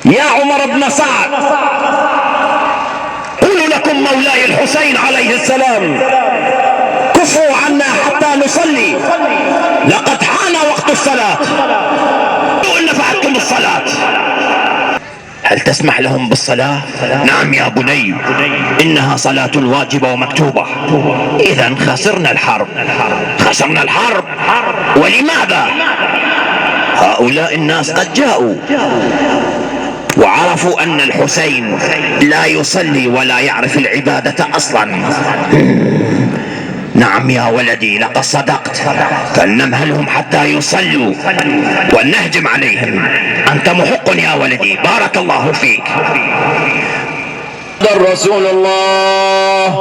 يا عمر بن سعد قولوا لكم مولاي الحسين عليه السلام كفوا عنا حتى نصلي، لقد حان وقت الصلاة، إن نفعتكم الصلاة. هل تسمح لهم بالصلاة؟ نعم يا بني، إنها صلاة واجبة ومكتوبة. إذا خسرنا الحرب، خسرنا الحرب. ولماذا؟ هؤلاء الناس قد جاءوا وعرفوا أن الحسين لا يصلي ولا يعرف العبادة أصلا. نعم يا ولدي، لقد صدقت، فلنمهلهم حتى يصلوا ولنهجم عليهم. أنت محق يا ولدي، بارك الله فيك. رسول الله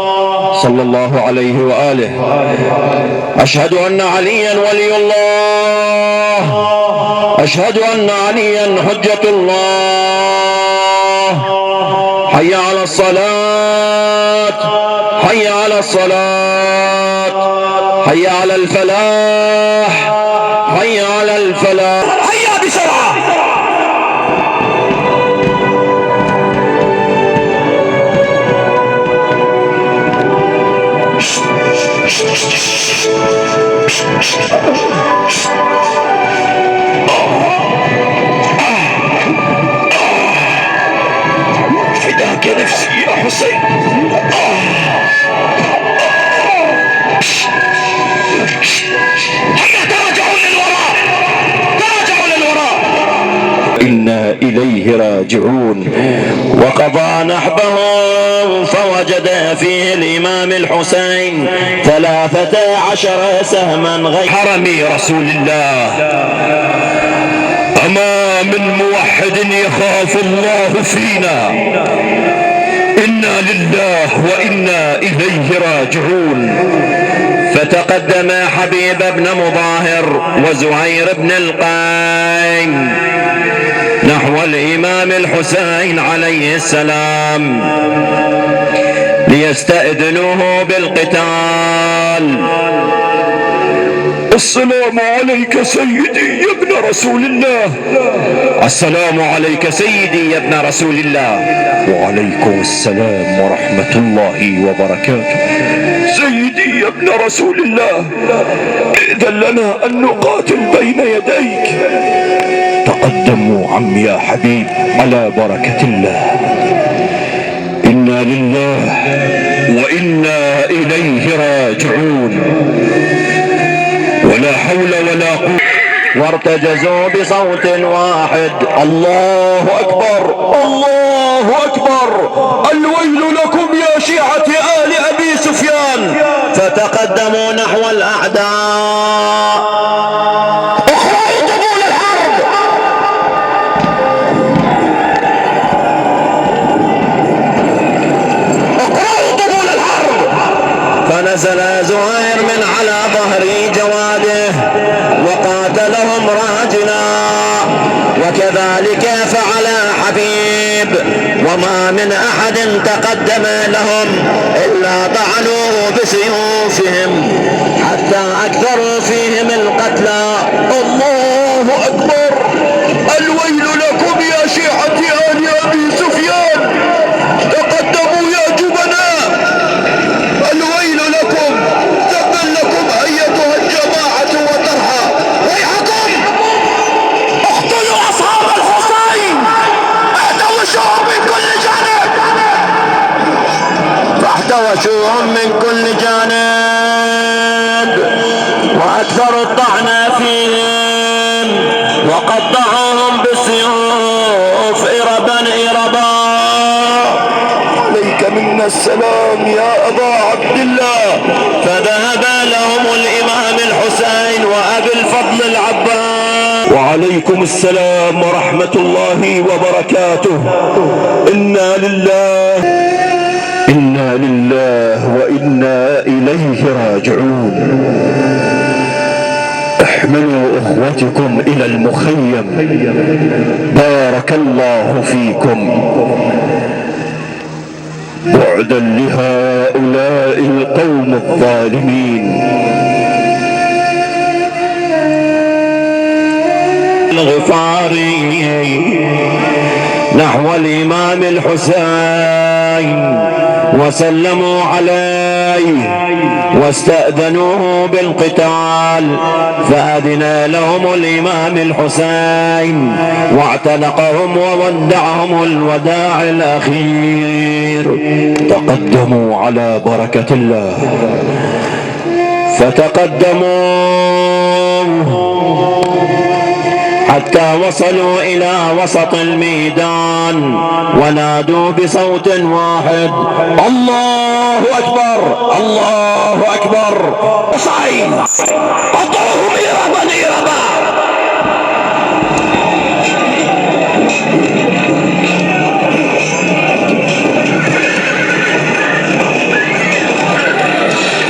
صلى الله عليه وآله. أشهد أن عليا ولي الله، أشهد أن عليا حجة الله. حي على الصلاة، حي على الصلاة، حي على الفلاح، حي على الفلاح. هيا بسرعة. فداك يا نفسي يا حسين. هيا تراجعوا للوراء، تراجعوا للوراء. إنا إليه راجعون. وقضى نحبه فوجد فيه الإمام الحسين 13 سهما غير حرمي رسول الله. أما من موحد يخاف الله فينا، إنا لله وإنا إليه راجعون. فتقدم حبيب بن مظاهر وزهير بن القين نحو الإمام الحسين عليه السلام ليستأذنوه بالقتال. السلام عليك سيدي يا ابن رسول الله. السلام عليك سيدي يا ابن رسول الله. وعليكم السلام ورحمة الله وبركاته. سيدي يا ابن رسول الله، إذن لنا أن نقاتل بين يديك. تقدموا عم يا حبيب على بركة الله. إنا لله وإنا إليه راجعون. ولا حول ولا قوة. وارتجزوا بصوت واحد: الله أكبر، الله أكبر، الويل لكم يا شيعة آل أبي سفيان. فتقدموا نحو الأعداء. اخرجوا طبول الحرب. اخرجوا طبول الحرب. فنزل زهير من على ظهر جواده وقاتلهم راجلا، وكذلك فعل حبيب. وما من أحد تقدم لهم إلا طعنوه بسيوفهم حتى أكثروا فيهم القتلى. الله أكبر، الويل لكم يا شيعة آل أبي سفيان. تقدموا يا جبناء، الويل لكم، تبا لكم أيتها الجماعة وترها. ويحكم، اقتلوا أصحاب الحسين، احتوشوهم من كل جانب، فاحتوشوهم من كل جانب وأكثروا الطعن فيهم وقطعوهم بالسيوف إربا إربا. عليك منا السلام يا أبا عبد الله. فذهب لهم الإمام الحسين وأبي الفضل العباس. وعليكم السلام ورحمة الله وبركاته. إنا لله، إنا لله وإنا إليه راجعون. احملوا أخوتكم إلى المخيم، بارك الله فيكم. بعدا لهؤلاء القوم الظالمين. الغفاري نحو الإمام الحسين وسلموا عليه واستأذنوه بالقتال، فأذن لهم الإمام الحسين واعتنقهم وودعهم الوداع الأخير. تقدموا على بركة الله، فتقدموا حتى وصلوا إلى وسط الميدان ونادوا بصوت واحد: الله أكبر، الله أكبر. حسين قطعوهم إربا إربا.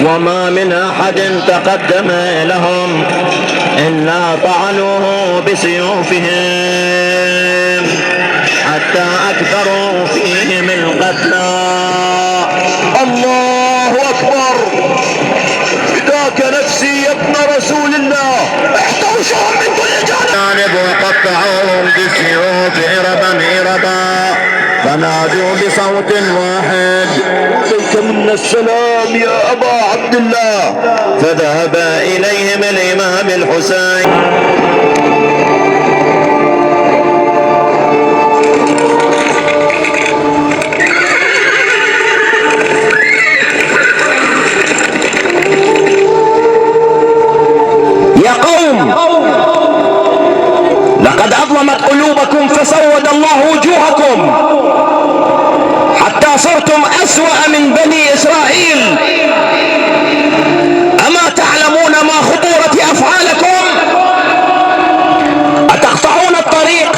وما من أحد تقدم لهم إلا طعنوه بسيوفهم حتى أكثروا فيهم القتلى. الله أكبر. فداك نفسي يا ابن رسول الله. احتوشهم من كل جانب وقطعوهم بالسيوف إربا إربا، فنادوا بصوت واحد: عليك منا السلام يا أبا عبد الله. فذهب إليهم الإمام الحسين يا قوم، لقد أظلمت قلوبكم فسود الله وجوهكم حتى صرتم أسوأ من بني إسرائيل. أما تعلمون ما خطورة أفعالكم؟ أتقطعون الطريق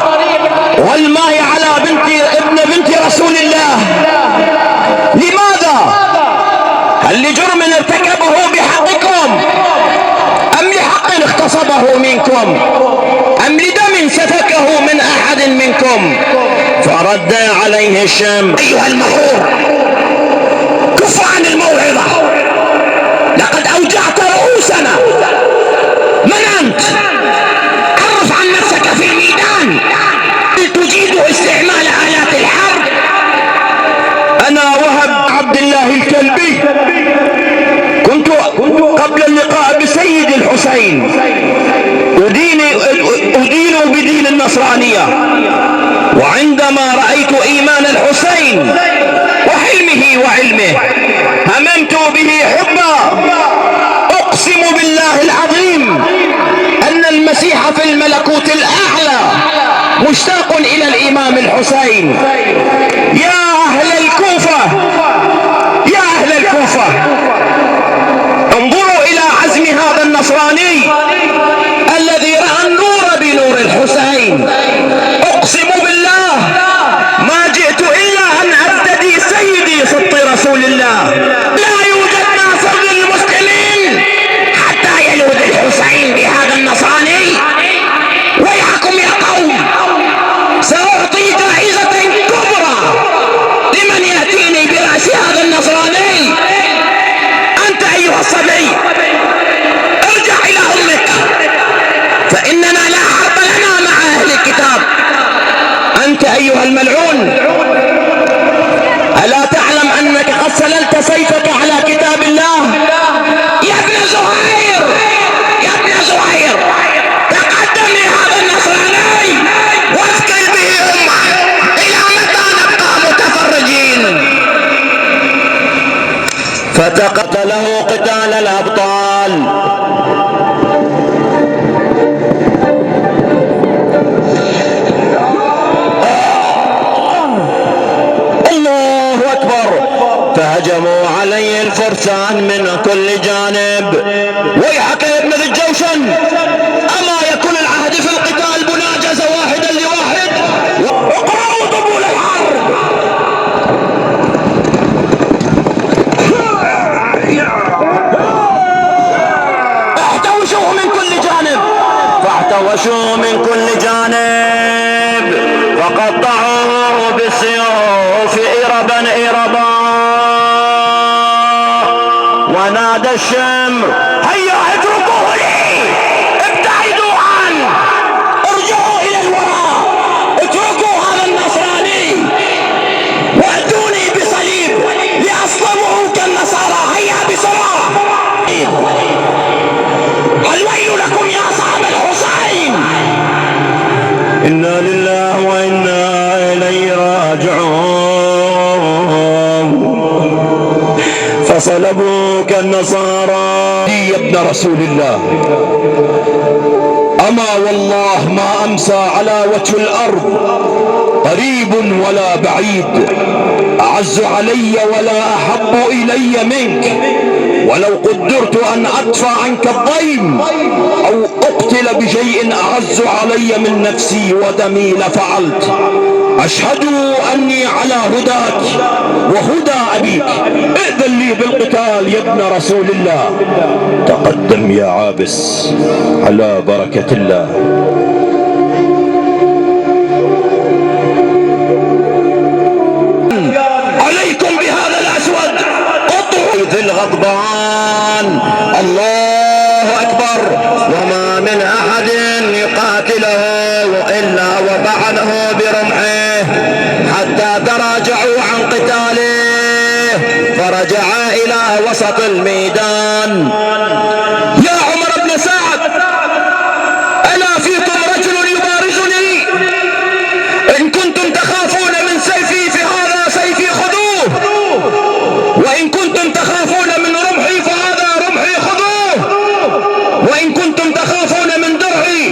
والماء على ابن بنت رسول الله؟ لماذا؟ هل لجرم ارتكبه بحقكم أم لحق اغتصبه منكم أم لدم سفكه من أحد منكم؟ فرد عليه الشام: أيها المحور، كف عن الموعظة، لقد أوجعت رؤوسنا. من أنت؟ عرف عن نفسك في الميدان. تجيد استعمال آلات الحرب؟ أنا وهب عبد الله الكلبي، كنت قبل اللقاء بسيد الحسين أدين بدين النصرانية، وعندما رأيت إيمان الحسين وحلمه وعلمه هممت به حبا. أقسم بالله العظيم أن المسيح في الملكوت الأعلى مشتاق إلى الإمام الحسين. يا أهل الكوفة، يا أهل الكوفة، انظروا إلى عزم هذا النصراني الذي رأى النور بنور الحسين. أقسم بالله ما جئت إلا أن أفتدي سيدي صدق رسول الله. لا يوجد ناصر للمسلمين حتى يلوذ الحسين بهذا النصراني. ويحكم يا قوم، سأعطي جائزة كبرى لمن يأتيني برأس هذا النصراني. أنت أيها الصبي ارجع إلى أمك، فإننا لا حرب لنا مع أهل الكتاب. أنت أيها الملعون، ألا تعلم أنك قد سللت سيفك على كتاب الله؟ يا ابن زهير، يا ابن زهير، تقدم لهذا النصراني واثقل به أمه. إلى متى نبقى متفرجين؟ فتقتله قتال الأبطال. الله أكبر. فهجموا عليه الفرسان من كل جانب. ويحك يا ابن ذي الجوشن، أما يكون العهد في القتال مناجزة واحدا لواحد؟ اقرأوا طبول الحرب. احتوشوا من كل جانب، فاحتوشوا من كل جانب وقطعوه بالسيوف إربا إربا. ونادى الشمر: هيا اتركوه لي، ابتعدوا عنه، ارجعوا إلى الوراء، اتركوا هذا النصراني. فصلبوك النصارى. يا ابن رسول الله، أما والله ما أمسى على وجه الأرض قريب ولا بعيد أعز علي ولا أحب إلي منك، ولو قدرت أن أدفع عنك الضيم أو أقتل بشيء أعز علي من نفسي ودمي لفعلت. أشهد أني على هداك وهدى أبيك، ائذن لي بالقتال يا ابن رسول الله. تقدم يا عابس على بركة الله. عليكم بهذا الأسود، قطعوا ذي الغضبان. الله أكبر. وما من أحد يقاتله إلا وبعده برمحه حتى تراجعوا عن قتاله فرجعا إلى وسط الميدان. يا عمر بن سعد، ألا فيكم رجل يبارزني؟ إن كنتم تخافون من سيفي فهذا سيفي خذوه، وإن كنتم تخافون من رمحي فهذا رمحي خذوه، وإن كنتم تخافون من درعي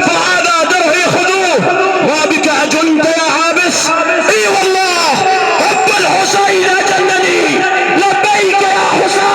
فهذا درعي خذوه. ما بك أجنت يا عابس؟ اي والله حب الحسين أجنني. لبيك يا حسين.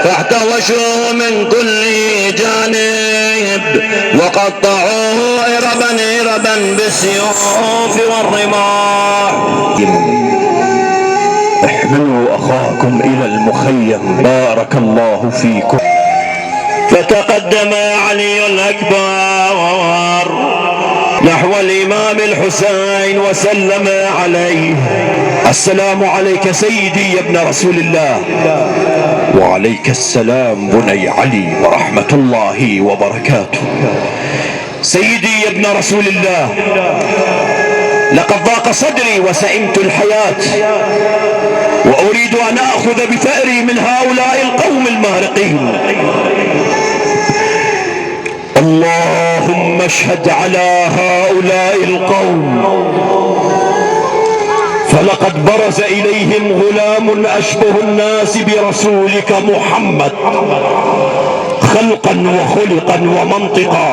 فاحتوشوا من كل جانب وقطعوه إربا بالسيوف والرماح. احملوا أخاكم إلى المخيم، بارك الله فيكم. فتقدم علي الأكبر نحو الإمام الحسين وسلم عليه. السلام عليك سيدي يا ابن رسول الله. وعليك السلام بني علي ورحمة الله وبركاته. سيدي يا ابن رسول الله، لقد ضاق صدري وسئمت الحياة، وأريد أن أخذ بثأري من هؤلاء القوم المارقين. اللهم اشهد على هؤلاء القوم، فلقد برز إليهم غلام أشبه الناس برسولك محمد خلقا وخلقا ومنطقا،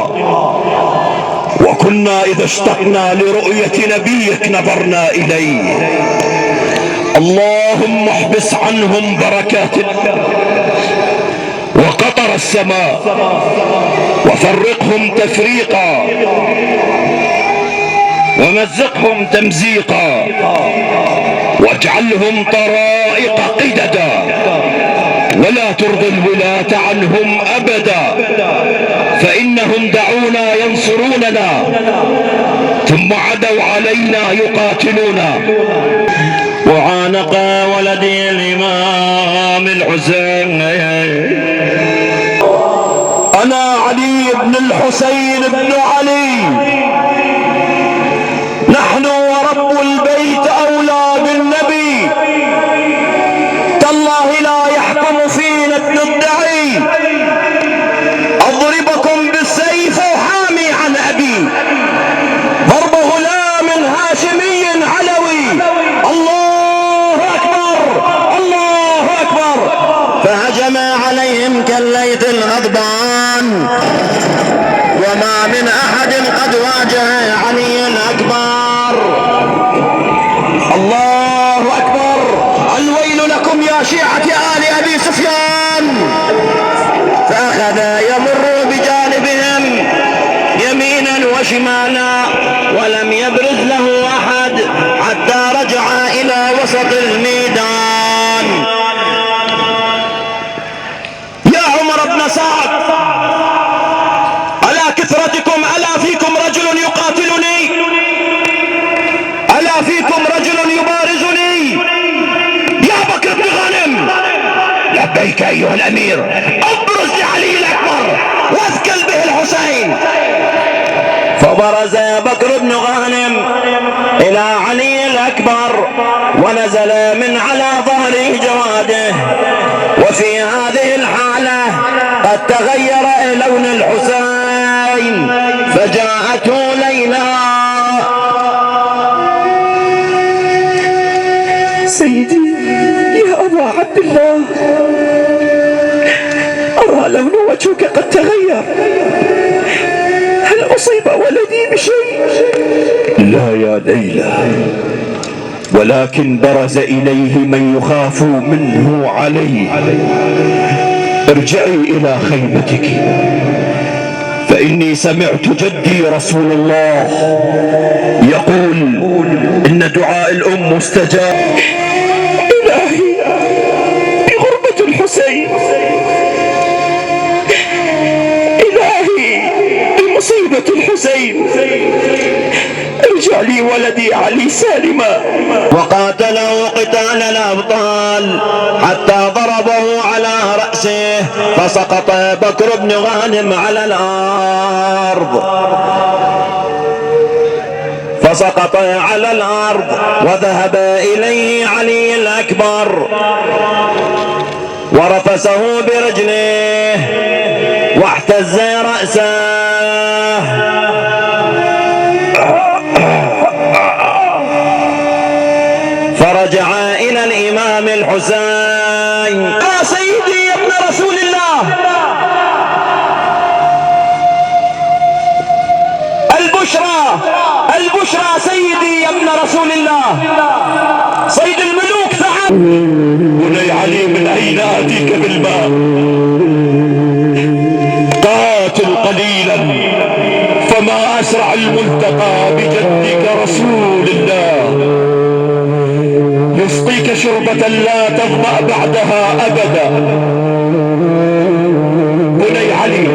وكنا إذا اشتقنا لرؤية نبيك نظرنا إليه. اللهم احبس عنهم بركات وقطر السماء، وفرقهم تفريقا ومزقهم تمزيقا، واجعلهم طرائق قددا، ولا ترضي الولاة عنهم أبدا، فإنهم دعونا ينصروننا ثم عدوا علينا يقاتلونا. وعانق ولدي الإمام الحسين. أنا علي بن الحسين بن علي، نحن ورب البيت أولى بالنبي، تالله لا يحكم فينا ابن الدعي، أضربكم بالسيف حامي عن أبي، ضرب غلام هاشمي علوي. الله أكبر الله أكبر. فهجم عليهم كالليث الغضبان، وما من أحد قد واجه علي الأكبر. الله أكبر. الويل لكم يا شيعة آل أبي سفيان. فأخذ يمر بجانبهم يمينا وشمالا ولم يبرز له أحد حتى رجع إلى وسط الميدان. يا عمر بن سعد، ألا كثرتكم ألا فيكم إليك أيها الأمير، ابرز لعلي الأكبر واثقل به الحسين. فبرز بكر بن غانم إلى علي الأكبر ونزل من على ظهره جواده. وفي هذه الحالة قد تغير لون الحسين فجاءته ليلى. سيدي يا أبا عبد الله، أرى لون وجهك قد تغير، هل أصيب ولدي بشيء؟ لا يا ليلى، ولكن برز إليه من يخاف منه عليه. ارجعي إلى خيمتك، فإني سمعت جدي رسول الله يقول إن دعاء الأم مستجاب. إلهي بغربة الحسين، إلهي بمصيبة الحسين، ارجع لي ولدي علي سالما. وقاتله قتال الأبطال حتى ضربه على رأسه فسقط بكر بن غانم على الأرض، فسقط على الأرض. وذهب إليه علي الأكبر ورفسه برجله واحتز رأسه. فرجع إلى الإمام الحسين: يا سيدي يا ابن رسول الله، البشرى البشرى سيدي يا ابن رسول الله، صيد الملوك ذهب. بني علي من أين آتيك بالماء؟ قاتل قليلا، فما أسرع الملتقى بجدك رسول الله. يسقيك شربة لا تظمأ بعدها أبدا. بني علي،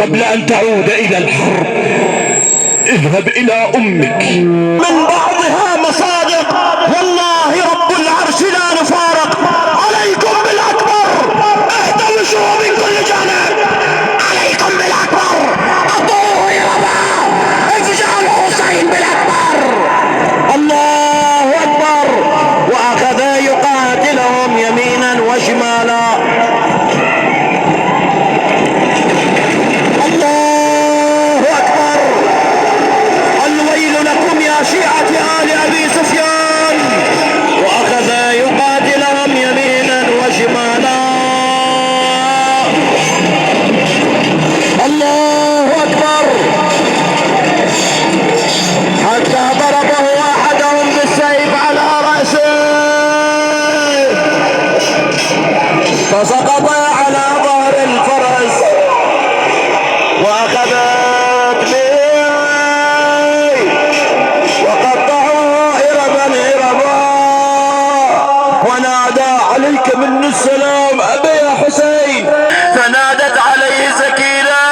قبل أن تعود إلى الحرب اذهب إلى أمك. من بعضها مصادق، والله رب العرش لا نفارق. عليكم بالأكبر، احتوشوا من كل جانب. عليكم بالأكبر، أطوه يربا، افجعوا الحسين بالأكبر. الله أكبر. وأخذ يقاتلهم يمينا وشمالا. الله أكبر. الويل لكم يا شيعة آل أبي سفيان. وأخذ يقاتلهم يمينا وشمالا. الله أكبر. حتى ضربه أحدهم بالسيف على رأسه فسقط على ظهر الفرس وأخذت به وقطعوه إربا إربا. ونادى: عليك من السلام أبي يا حسين. فنادت عليه سكينة: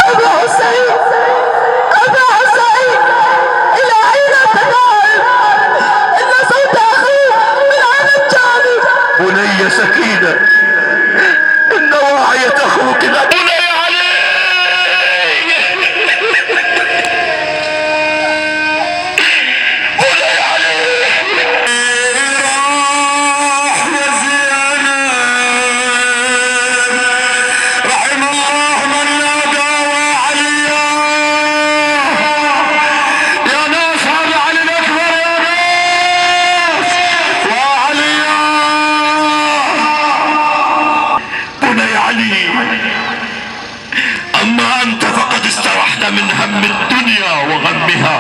أبا حسين، أبا حسين، إلى أين تذهب؟ إن صوت أخيك من هذا الجانب. بني سكينة، إن واعية أخوك بني علي. بني علي راح يا زينب. رحم الله من نادى وعليا. يا ناس هذا علي الأكبر، يا ناس وعليا. بني علي، أما أنت فقد استرحت من هم الدنيا وغمها،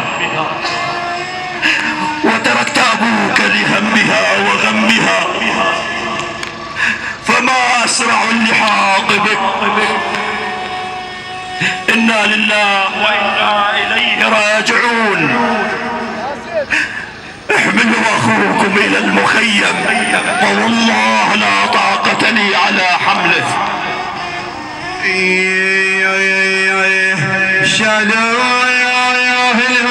وتركت أبوك لهمها وغمها، فما أسرع اللحاق بك. إنا لله وإنا إليه راجعون. احملوا أخوكم إلى المخيم، فوالله لا طاقة لي على حمله. شالوا يا الهوى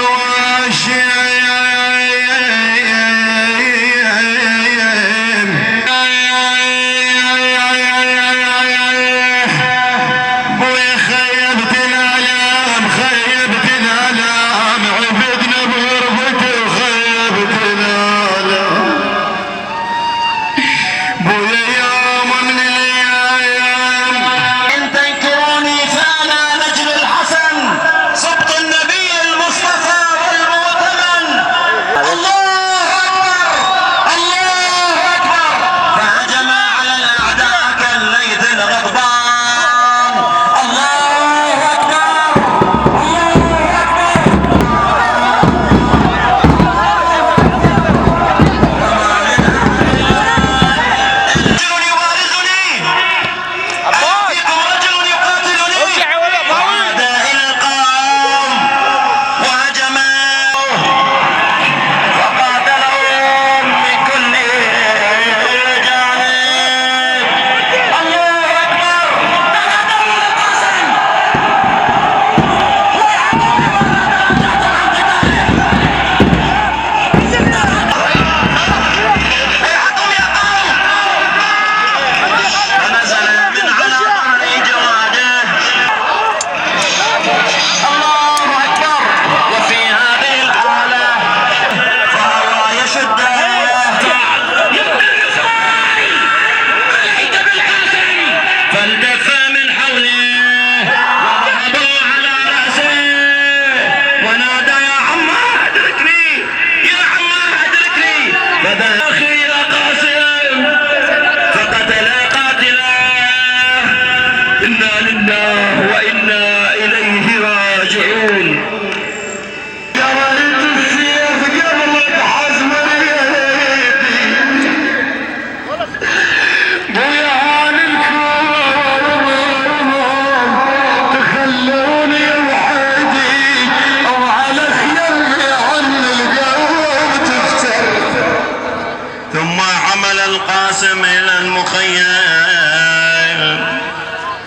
القاسم إلى المخيم.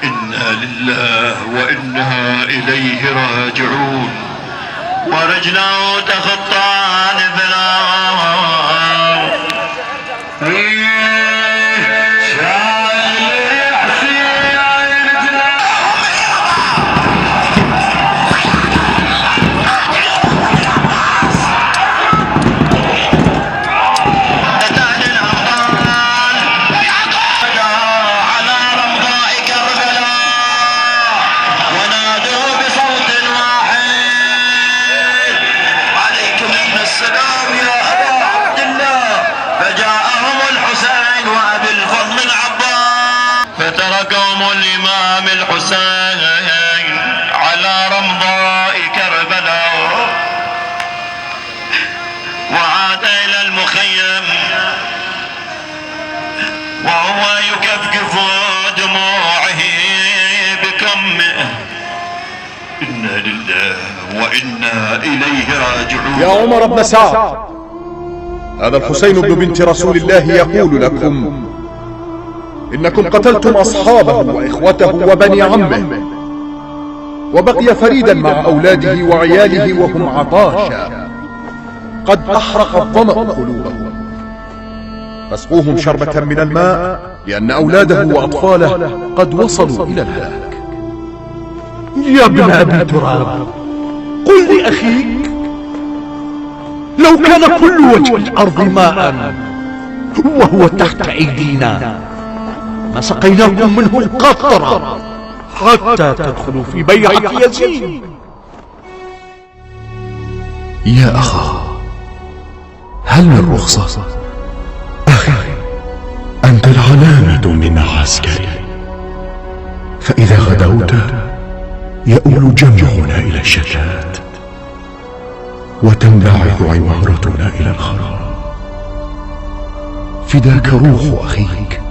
إنا لله وإنا إليه راجعون. ورجله تخطان بالأرض. فتركهم الإمام الحسين على رمضاء كربلاء وعاد إلى المخيم وهو يكفكف دموعه بكمه. إنا لله وإنا إليه راجعون. يا عمر بن سعد، هذا الحسين بن بنت رسول الله يقول لكم إنكم قتلتم أصحابه وإخوته وبني عمه، وبقي فريدا مع أولاده وعياله وهم عطاشا، قد أحرق الظمأ قلوبهم، فاسقوهم شربة من الماء لأن أولاده وأطفاله قد وصلوا إلى الهلاك. يا ابن أبي تراب، قل لأخيك لو كان كل وجه الأرض ماء وهو تحت أيدينا ما سقيناكم منه قطرة حتى تدخلوا في بيعة يزيد. يا أخا، هل من رخصة؟ أخي، أنت العلامة من عسكري، فإذا غدوت يؤول جمعنا إلى الشتات وتنبعث عمارتنا إلى الخراب. فداك روح أخيك،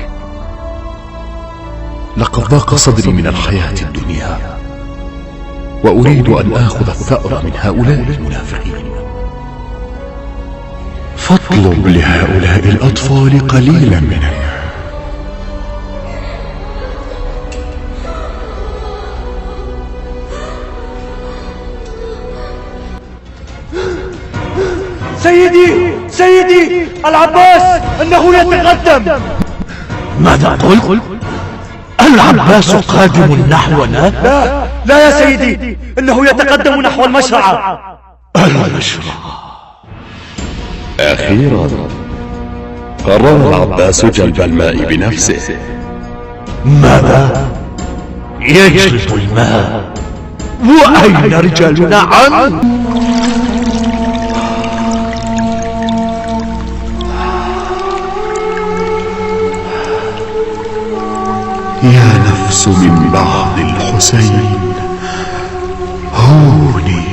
لقد ضاق صدري من الحياة الدنيا، وأريد أن آخذ الثأر من هؤلاء المنافقين، فاطلب لهؤلاء الأطفال قليلا من الماء. سيدي العباس انه يتقدم. ماذا قلت؟ العباس قادم نحونا؟ لا يا سيدي، انه يتقدم نحو المشرعة. المشرعة؟ أخيرا قرر العباس جلب الماء بنفسه. ماذا؟ يجلب الماء؟ وأين رجالنا عنه؟ يا نفس من بعد الحسين هوني.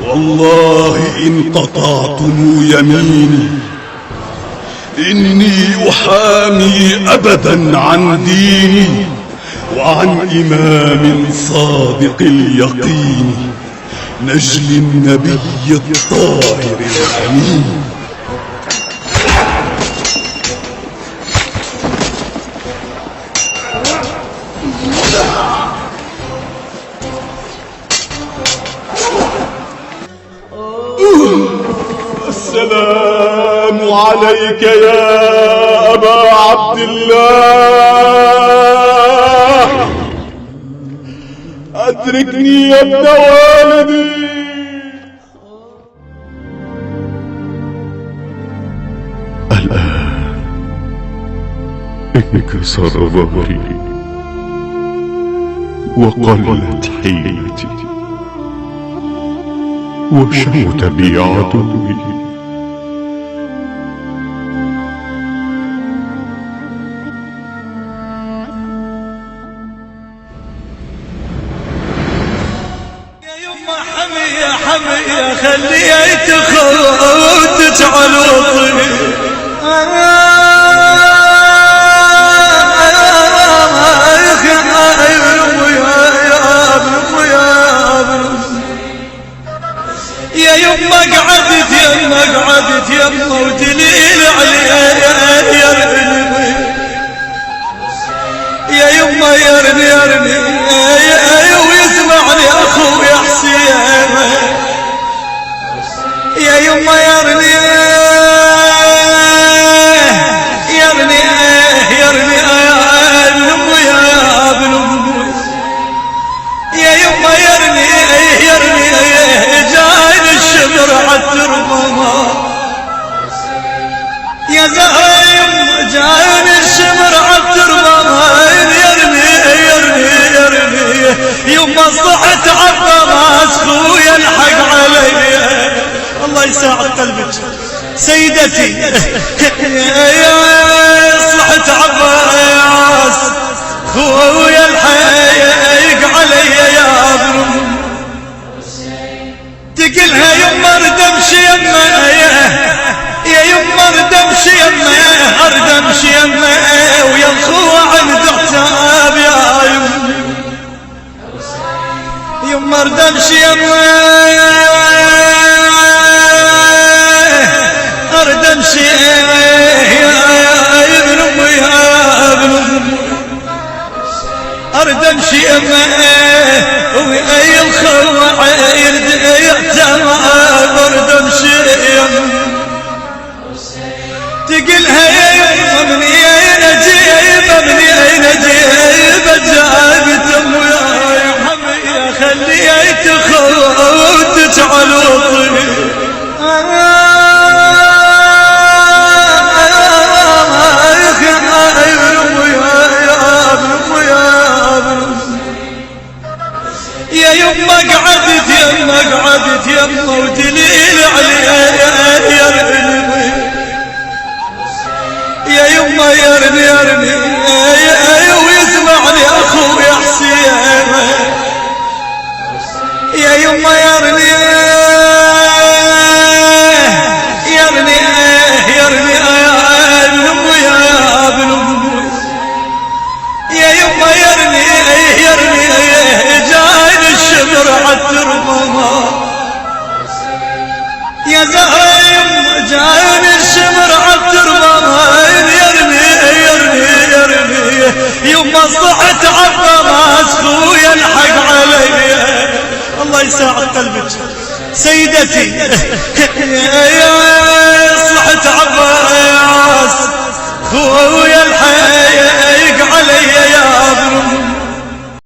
والله إن قطعتم يميني إني أحامي أبدا عن ديني وعن إمام صادق اليقين، نجل النبي الطاهر الأمين. السلام عليك يا أبا عبد الله، أدركني يا ابن والدي. الآن انكسر ظهري وقلت حيلتي وشمت بي عدوي. حمية حمية خليها تخوت تجعل وطني يا يما قعدت يما قعدت يما ودليل عليها يرني يا يما يرني يرني ويسمعني اخوي حسين يا يما يرني يرني يرني يا ابن امي يا ابن امي يا يما يرني يرني جاين الشمر عالتربه يا زهيم جاين الشمر عالتربه يرني يرني يرني يما صحت عالراس خويا الحق علي الله يساعد قلبك سيدتي يا صحت عالراس خويا الحق علي يا ابن تقلها يما ردمشي يما يا يما ردمشي يما ردمشي يما ويا الخوة عند عتاب يا يما ردمشي يما ردمشي يا ابن امي يا ابن امي ردمشي يما ويا الخوة يعتاب ردمشي يما تقلها يا من اين اجيب من اين اجيب جابت امي حمية خليها تخوت تجعل وطني يا يما قعدت يما قعدت يما ودليل عليها يرني يا يما يرني يرني ويسمعني اخوي حسين يا يما يرني يرني يرني يا ابن امي يا ابن امي يا يما يرني يرني جاين الشمر عالتربه يا زهيم جاين الشمر عالتربه يما صحت عالراس خويا الحق علي الله يساعد قلبك سيدتي